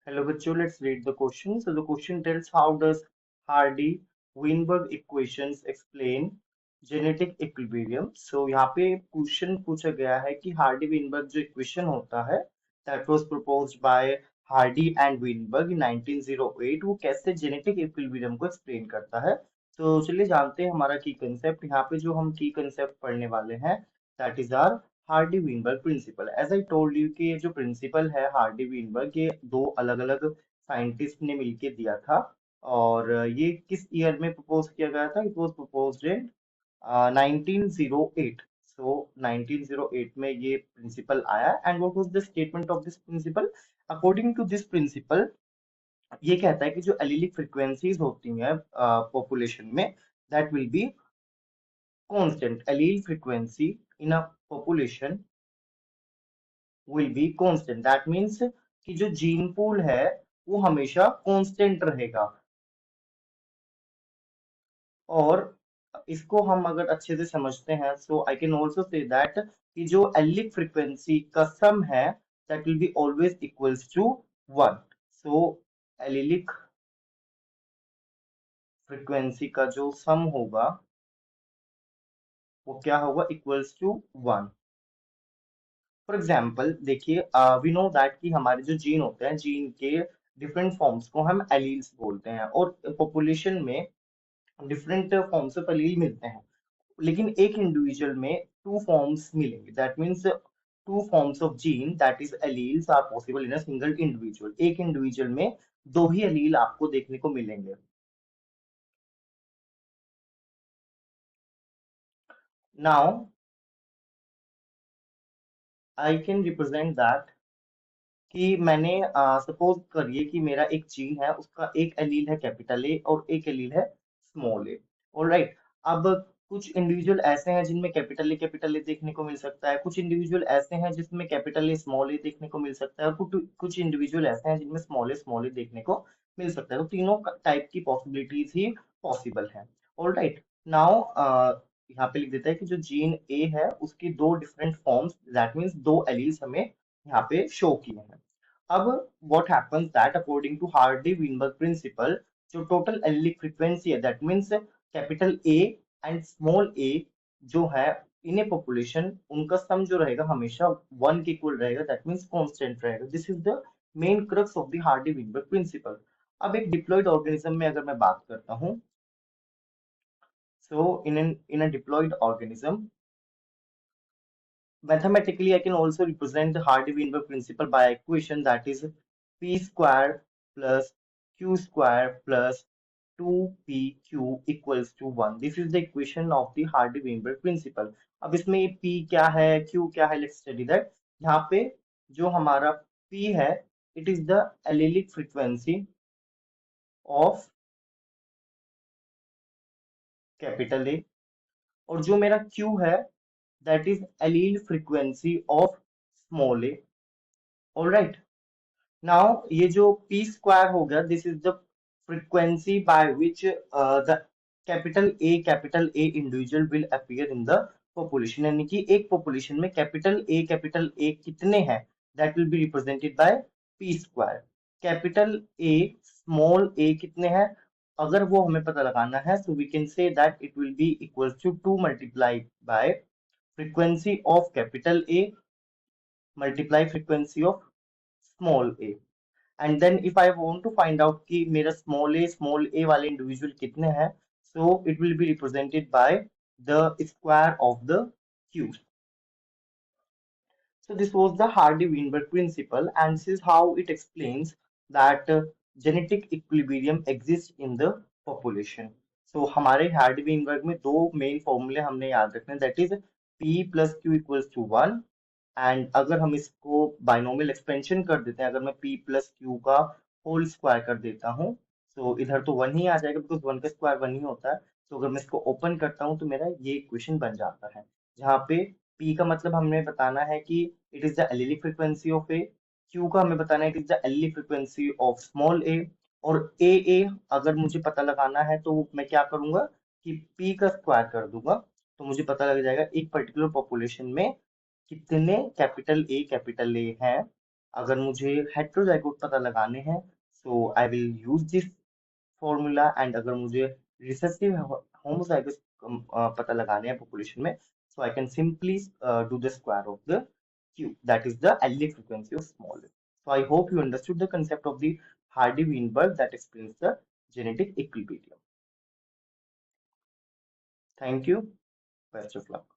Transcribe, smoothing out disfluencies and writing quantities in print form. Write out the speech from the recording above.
Hello, bachcho. Let's read the question. So the question tells how does Hardy-Weinberg equations explain genetic equilibrium? So यहाँ पे question पूछा गया है कि हार्डी-Weinberg जो इक्वेशन होता है that was proposed by Hardy and Weinberg in 1908 वो कैसे जेनेटिक इक्विलिब्रियम को एक्सप्लेन करता है। तो चलिए जानते हैं हमारा की कंसेप्ट। यहाँ पे जो हम की कंसेप्ट पढ़ने वाले हैं that is our Hardy Weinberg principle. As I told you कि ये जो प्रिंसिपल है हार्डी वीनबर्ग ये दो अलग अलग साइंटिस्ट ने मिलके दिया था। और ये किस ईयर में प्रपोज किया गया था? It was proposed in 1908। So 1908 में ये प्रिंसिपल आया and what was the statement of this principle? According to this principle ये कहता है कि जो एलिलिक फ्रीक्वेंसीज होती हैं पॉपुलेशन में that will be constant. Allele frequency in a population will be constant. That means कि जो जीन पूल है वो हमेशा कांस्टेंट रहेगा। और इसको हम अगर अच्छे से समझते हैं so I can also say that कि जो एलिक फ्रीक्वेंसी का सम है that will be always equals to 1। So allelic frequency का जो सम होगा वो क्या होगा? Equals to 1। फॉर एग्जाम्पल देखिए वी नो दैट कि हमारे जो जीन होते हैं जीन के डिफरेंट फॉर्म्स को हम एलील्स बोलते हैं और पॉपुलेशन में डिफरेंट फॉर्म्स ऑफ एलील मिलते हैं। लेकिन एक इंडिविजुअल में टू फॉर्म्स मिलेंगे। That means two forms of gene that is alleles are possible in a single individual. एक इंडिविजुअल में दो ही एलील आपको देखने को मिलेंगे। Now I can represent that कि मैंने सपोज करिए कि मेरा एक जीन है उसका एक एलील है कैपिटल ए और एक एलील है स्मॉल ए। ऑलराइट। अब कुछ इंडिविजुअल ऐसे हैं जिनमें कैपिटल ए देखने को मिल सकता है, कुछ इंडिविजुअल ऐसे हैं जिसमें कैपिटल ए स्मॉल ए देखने को मिल सकता है और कुछ कुछ इंडिविजुअल ऐसे हैं जिनमें स्मॉल ए देखने को मिल सकता है। तो तीनों टाइप की पॉसिबिलिटीज ही पॉसिबल है। ऑलराइट। नाउ यहाँ पे लिख देता है कि जो जीन ए है उसकी दो डिफरेंट फॉर्म्स दैट मीन्स दो एलील्स हमें यहाँ पे शो किए हैं। अब what happens that according to Hardy-Weinberg principle जो टोटल एलिलिक फ्रीक्वेंसी है that means capital A and small A जो है इन ए पॉपुलेशन उनका सम जो रहेगा हमेशा 1 के इक्वल रहेगा। दैट मीन्स कांस्टेंट रहेगा। This is the main crux of the Hardy Weinberg principle. अब एक डिप्लॉयड ऑर्गेनिज्म में अगर मैं बात करता हूँ so in a diploid organism mathematically I can also represent the Hardy-Weinberg principle by equation that is p square plus q square plus 2pq equals to 1. This is the equation of the Hardy-Weinberg principle. अब इसमें ये p क्या है q क्या है, let's study that. यहाँ पे जो हमारा p है it is the allelic frequency of capital A और जो मेरा q है that is allele frequency of small a. All right. Now ये जो p square हो गया this is the frequency by which the capital A individual will appear in the population। यानी कि एक population में कैपिटल A कितने हैं that will be represented by p square। Capital A small a कितने हैं अगर वो हमें पता लगाना है so we can say that it will be equals to 2 multiplied by frequency of capital A multiply frequency of small a। And then if I want to find out कि मेरा स्मॉल ए वाले individual कितने हैं so it will be represented by the square of the cube. So this was the Hardy-Weinberg principle and this is how it explains that genetic equilibrium exists in the population। So हमारे Hardy-Weinberg में दो main फॉर्मूले हमने याद रखने that is P plus q equals to 1। And अगर हम इसको बाइनोमियल एक्सपेंशन कर देते हैं, अगर मैं p प्लस क्यू का होल स्क्वायर कर देता हूँ तो इधर तो 1 ही आ जाएगा बिकॉज 1 का स्क्वायर 1 ही होता है। तो अगर मैं इसको ओपन करता हूँ तो मेरा ये इक्वेशन बन जाता है जहाँ पे p का मतलब हमें बताना है कि it is the allelic frequency of A, q का हमें बताना है it is the allelic frequency of small A और ए अगर मुझे पता लगाना है तो मैं क्या करूंगा कि p का स्क्वायर कर दूंगा तो मुझे पता लग जाएगा एक पर्टिकुलर पॉपुलेशन में कितने कैपिटल ए हैं अगर मुझे हेट्रोजाइगोट पता लगाने हैं, so I will use this formula, and अगर मुझे रिसेसिव होमोजाइगस पता लगाने हैं पॉपुलेशन में, so I can simply do the square of the q, that is the allelic frequency of small a. So I hope you understood the concept of the Hardy-Weinberg that explains the genetic equilibrium. Thank you. Best of luck.